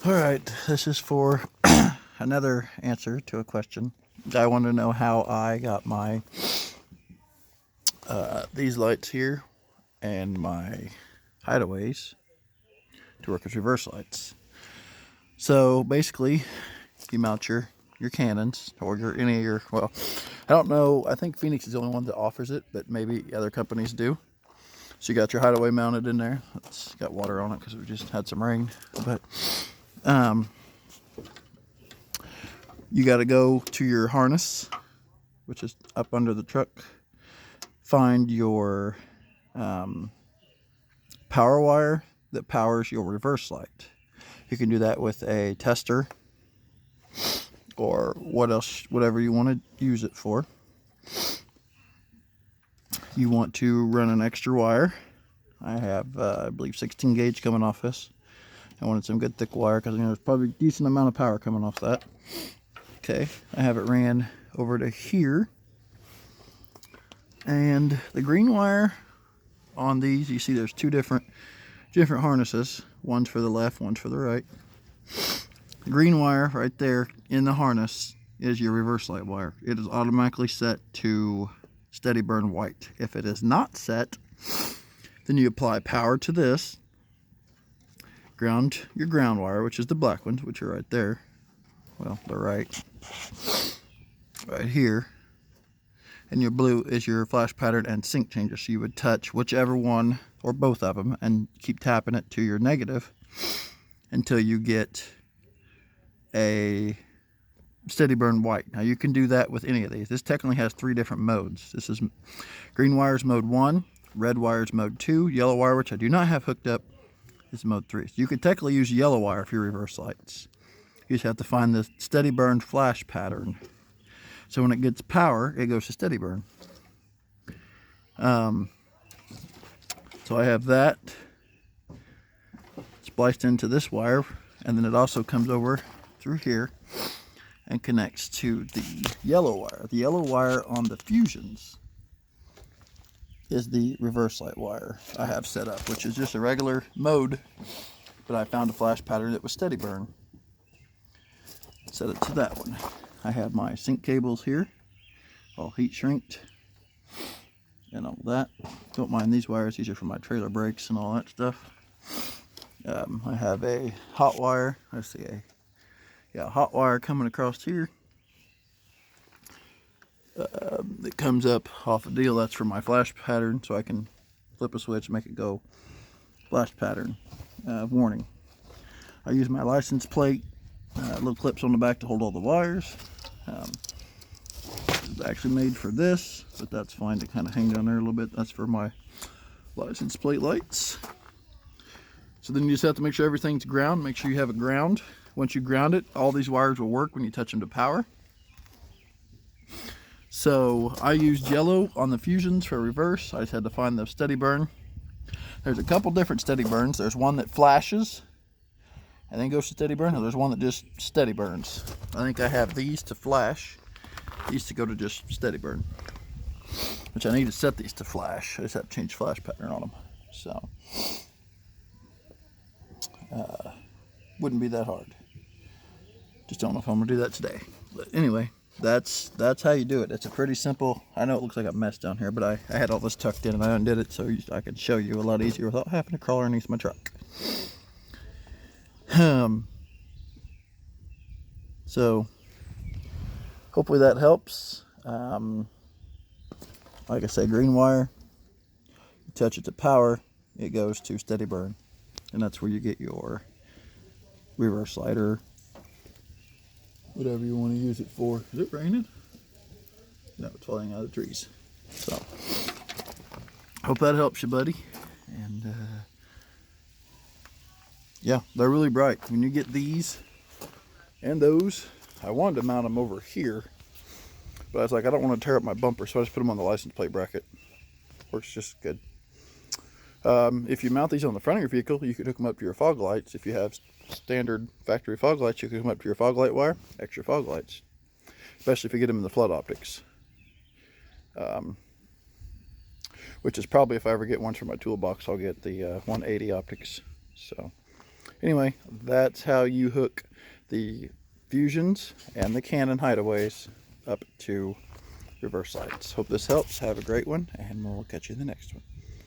All right, this is for another answer to a question. I want to know how I got my these lights here and my hideaways to work as reverse lights. So basically, you mount your canons or your any of your, well, I don't know. I think Feniex is the only one that offers it, but maybe other companies do. So you got your hideaway mounted in there. It's got water on it because we just had some rain, but you got to go to your harness, which is up under the truck. Find your power wire that powers your reverse light. You can do that with a tester or whatever you want to use it for. You want to run an extra wire. I have, I believe, 16 gauge coming off this. I wanted some good thick wire because there's probably a decent amount of power coming off that. Okay, I have it ran over to here. And the green wire on these, you see there's two different harnesses. One's for the left, one's for the right. The green wire right there in the harness is your reverse light wire. It is automatically set to steady burn white. If it is not set, then you apply power to this, ground your ground wire, which is the black ones, which are right there. Well, they're right here. And your blue is your flash pattern and sync changer. So you would touch whichever one or both of them and keep tapping it to your negative until you get a steady burn white. Now you can do that with any of these. This technically has 3 different modes. This is green wires mode 1, red wires mode 2, yellow wire, which I do not have hooked up, is mode 3. So you could technically use yellow wire for your reverse lights. You just have to find the steady burn flash pattern. So when it gets power, it goes to steady burn. So I have that spliced into this wire, and then it also comes over through here and connects to the yellow wire. The yellow wire on the fusions is the reverse light wire I have set up, which is just a regular mode, but I found a flash pattern that was steady burn. Set it to that one. I have my sync cables here, all heat shrinked and all that. Don't mind these wires, these are for my trailer brakes and all that stuff. I have a hot wire, let's see, a hot wire coming across here. It comes up off a deal, that's for my flash pattern, so I can flip a switch and make it go flash pattern warning. I use my license plate, little clips on the back to hold all the wires. It's actually made for this, but that's fine to kind of hang down there a little bit. That's for my license plate lights. So then you just have to make sure everything's ground. Make sure you have it ground. Once you ground it, all these wires will work when you touch them to power. So I used yellow on the fusions for reverse. I just had to find the steady burn. There's a couple different steady burns. There's one that flashes and then goes to steady burn, and there's one that just steady burns. I think I have these to flash, these to go to just steady burn, which I need to set these to flash. I just have to change flash pattern on them. So wouldn't be that hard. Just don't know if I'm gonna do that today. But anyway, that's how you do it. It's a pretty simple, I know it looks like a mess down here, but I had all this tucked in and I undid it so I could show you a lot easier without having to crawl underneath my truck. So hopefully that helps. Like I say, green wire, you touch it to power, it goes to steady burn, and that's where you get your reverse light or whatever you want to use it for. Is it raining? No, it's falling out of the trees. So hope that helps you, buddy. And yeah, they're really bright. When you get these and those, I wanted to mount them over here, but I was like, I don't want to tear up my bumper, so I just put them on the license plate bracket. Works just good. If you mount these on the front of your vehicle, you could hook them up to your fog lights. If you have standard factory fog lights, you can hook them up to your fog light wire, extra fog lights, especially if you get them in the flood optics. Which is probably, if I ever get one for my toolbox, I'll get the 180 optics. So Anyway, that's how you hook the Fusions and the Canon hideaways up to reverse lights. Hope this helps. Have a great one, and we'll catch you in the next one.